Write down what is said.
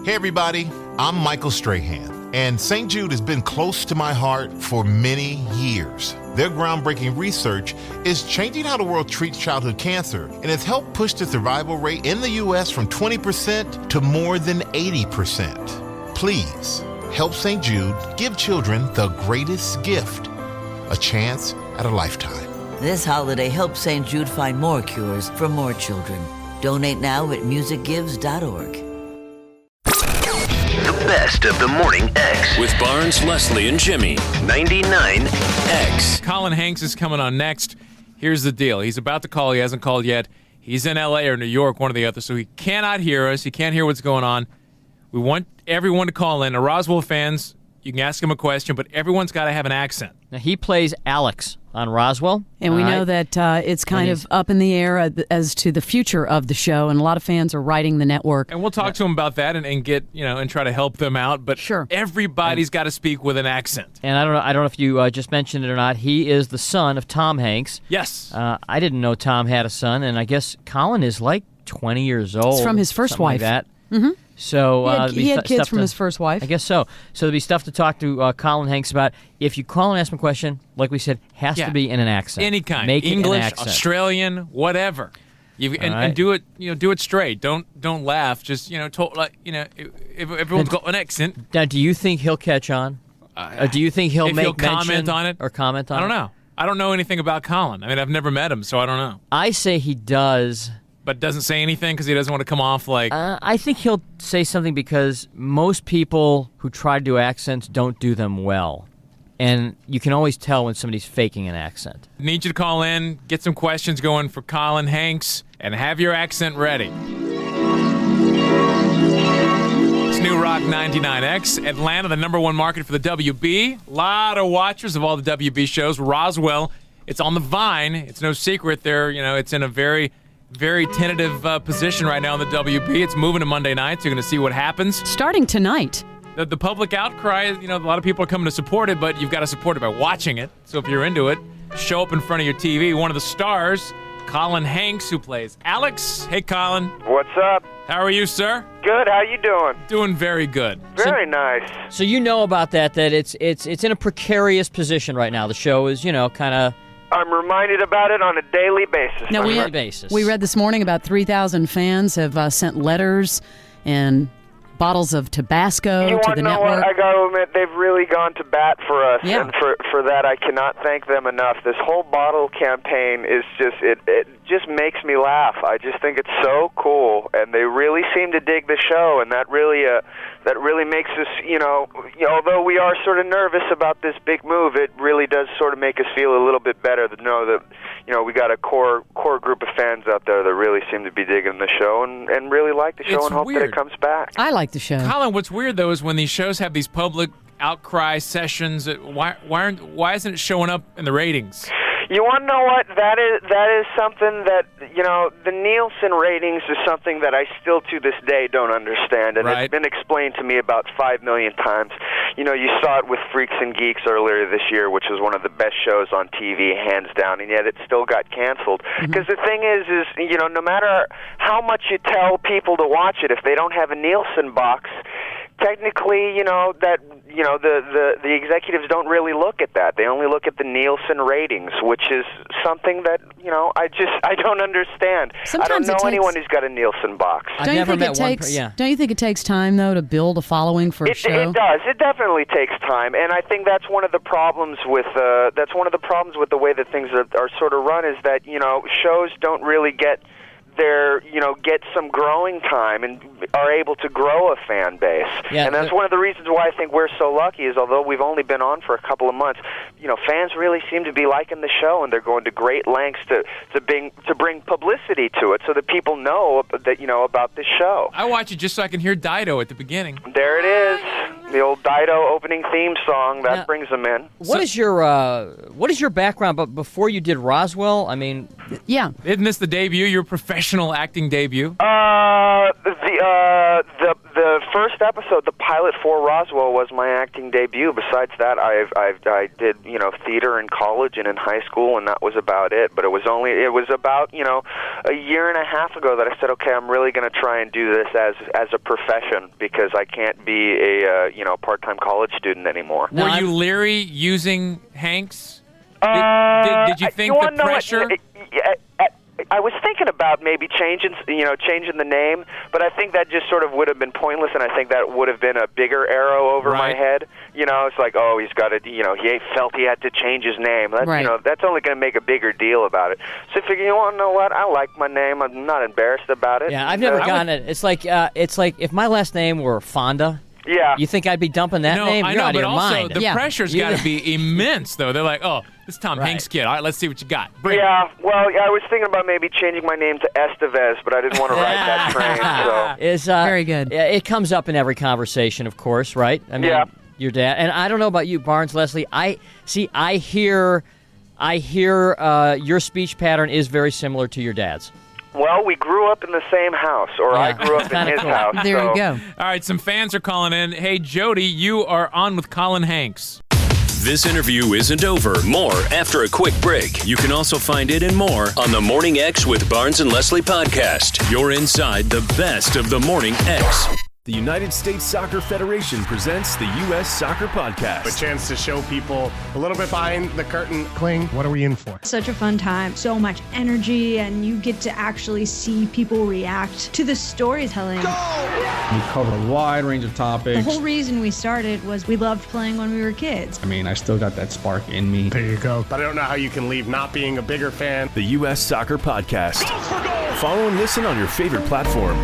Hey everybody, I'm Michael Strahan, and St. Jude has been close to my heart for many years. Their groundbreaking research is changing how the world treats childhood cancer, and has helped push the survival rate in the U.S. from 20% to more than 80%. Please, help St. Jude give children the greatest gift, a chance at a lifetime. This holiday, help St. Jude find more cures for more children. Donate now at musicgives.org. The best of the Morning X With Barnes, Leslie, and Jimmy. 99X. Colin Hanks is coming on next. Here's the deal. He's about to call. He hasn't called yet. He's in L.A. or New York, one or the other, so he cannot hear us. He can't hear what's going on. We want everyone to call in. The Roswell fans, you can ask him a question, but everyone's got to have an accent. Now, he plays Alex on Roswell. And we know that it's kind of up in the air as to the future of the show, and a lot of fans are writing the network. And we'll talk to him about that and get, and try to help them out. But sure, everybody's got to speak with an accent. And I don't know if you just mentioned it or not. He is the son of Tom Hanks. Yes. I didn't know Tom had a son, and I guess Colin is like 20 years old. It's from his first wife. Like that. Mm-hmm. So he had kids from his first wife. I guess so. So there'll be stuff to talk to Colin Hanks about. If you call and ask him a question, like we said, has to be in an accent. Any kind. Make English, it an accent. Australian, whatever. And do it. Do it straight. Don't laugh. Just talk like if everyone's got an accent. Now, do you think he'll catch on? Do you think he'll comment on it or comment on it? I don't know. I don't know anything about Colin. I mean, I've never met him, so I don't know. I say he does. But doesn't say anything because he doesn't want to come off like... I think he'll say something because most people who try to do accents don't do them well. And you can always tell when somebody's faking an accent. Need you to call in, get some questions going for Colin Hanks, and have your accent ready. It's New Rock 99X. Atlanta, the #1 market for the WB. A lot of watchers of all the WB shows. Roswell, it's on the vine. It's no secret there. It's in a very tentative position right now in the WB. It's moving to Monday night, so you're going to see what happens. Starting tonight. The public outcry, a lot of people are coming to support it, but you've got to support it by watching it. So if you're into it, show up in front of your TV. One of the stars, Colin Hanks, who plays Alex. Hey, Colin. What's up? How are you, sir? Good. How you doing? Doing very good. Very nice. So you know about that it's in a precarious position right now. The show is, kind of... I'm reminded about it on a daily basis. Now, we read this morning about 3,000 fans have sent letters and bottles of Tabasco to the network. What? I got to admit, they've really gone to bat for us, yeah. And for that, I cannot thank them enough. This whole bottle campaign is just it just makes me laugh. I just think it's so cool, and they really seem to dig the show, and that really makes us, although we are sort of nervous about this big move, it really does sort of make us feel a little bit better to know that, we got a core group of fans out there that really seem to be digging the show and really like the show and hope that it comes back. I like the show. Colin, what's weird, though, is when these shows have these public outcry sessions, why isn't it showing up in the ratings? You want to know what? That is something that, the Nielsen ratings is something that I still to this day don't understand, and It's been explained to me about 5 million times. You saw it with Freaks and Geeks earlier this year, which was one of the best shows on TV, hands down, and yet it still got canceled. Because the thing is, no matter how much you tell people to watch it, if they don't have a Nielsen box, technically, the executives don't really look at that. They only look at the Nielsen ratings, which is something that, I don't understand. Sometimes I don't know anyone who's got a Nielsen box. Don't you think it takes time, though, to build a following for a show? It does. It definitely takes time, and I think that's one of the problems with the way that things are sort of run is that, shows don't really get some growing time and are able to grow a fan base. Yeah, and that's one of the reasons why I think we're so lucky is although we've only been on for a couple of months, fans really seem to be liking the show, and they're going to great lengths to bring publicity to it so that people know that about this show. I watch it just so I can hear Dido at the beginning. There it is. The old Dido opening theme song that brings them in. What is your background? But before you did Roswell, I mean, isn't this the debut? Your professional acting debut? The first first episode. The pilot for Roswell was my acting debut. Besides that, I did theater in college and in high school, and that was about it. But it was about a year and a half ago that I said, okay, I'm really going to try and do this as a profession, because I can't be a part-time college student anymore. Were you leery using Hanks? Did you think the pressure? I was thinking about maybe changing the name, but I think that just sort of would have been pointless, and I think that would have been a bigger arrow over my head. It's like, oh, he's got to, he felt he had to change his name. That's, that's only going to make a bigger deal about it. So I figure, you know what? I like my name. I'm not embarrassed about it. Yeah, I've never gotten it. It's like if my last name were Fonda. Yeah. You think I'd be dumping that name? You're out of your mind. The pressure's got to be immense, though. They're like, oh, this is Tom Hanks kid. All right, let's see what you got. Well, I was thinking about maybe changing my name to Estevez, but I didn't want to ride that train. So. Very good. It comes up in every conversation, of course, right? I mean, your dad. And I don't know about you, Barnes, Leslie. I hear your speech pattern is very similar to your dad's. Well, we grew up in the same house, or I grew up in his house. There you go. All right, some fans are calling in. Hey, Jody, you are on with Colin Hanks. This interview isn't over. More after a quick break. You can also find it and more on the Morning X with Barnes and Leslie podcast. You're inside the best of the Morning X. The United States Soccer Federation presents the U.S. Soccer Podcast. A chance to show people a little bit behind the curtain. Kling, what are we in for? Such a fun time. So much energy, and you get to actually see people react to the storytelling. We cover a wide range of topics. The whole reason we started was we loved playing when we were kids. I mean, I still got that spark in me. There you go. But I don't know how you can leave not being a bigger fan. The U.S. Soccer Podcast. Follow and listen on your favorite platform.